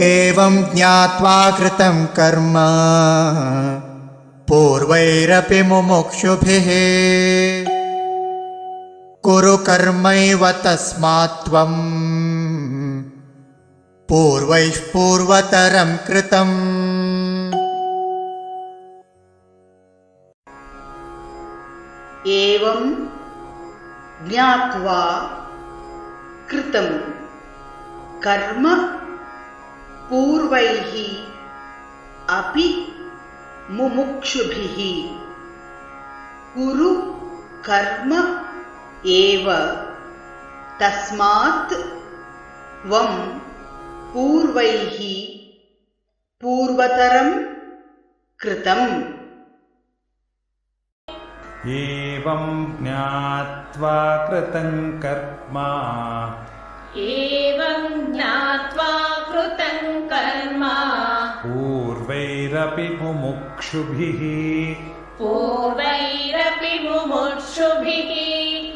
एवं ज्ञात्वा कृतं कर्म पूर्वैरपि मुमुक्षुभिः कुरु कर्मैव तस्मात् त्वं पूर्वैः पूर्वतरं कृतम्। एवं ज्ञात्वा कृतं कर्म पूर्वैः अपि मुमुक्षुभिः कुरु कर्म एव तस्मात् त्वं पूर्वैः पूर्वतरं कृतम्। एवं ज्ञात्वा कृतं कर्म पूर्वैरपि मुमुक्षुभिः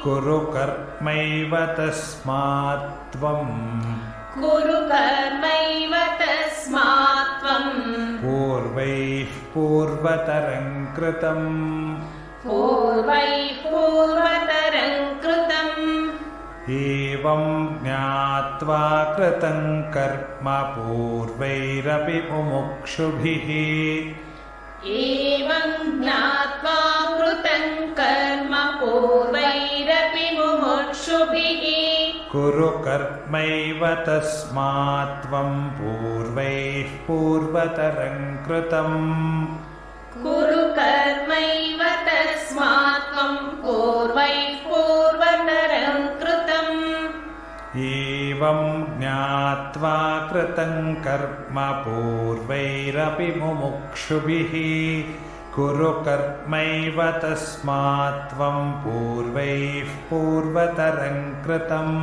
कुरु कर्मैव तस्मात् त्वं पूर्वैः पूर्वतरं कृतम्। एवं ज्ञात्वा कृतं कर्म पूर्वैरपि मुमुक्षुभिः कुरु कर्मैव तस्मात् त्वं पूर्वैः पूर्वतरं कृतम्। एवं ज्ञात्वा कृतं कर्म पूर्वैरपि मुमुक्षुभिः कुरु कर्मैव तस्मात् त्वं पूर्वैः पूर्वतरं कृतम्।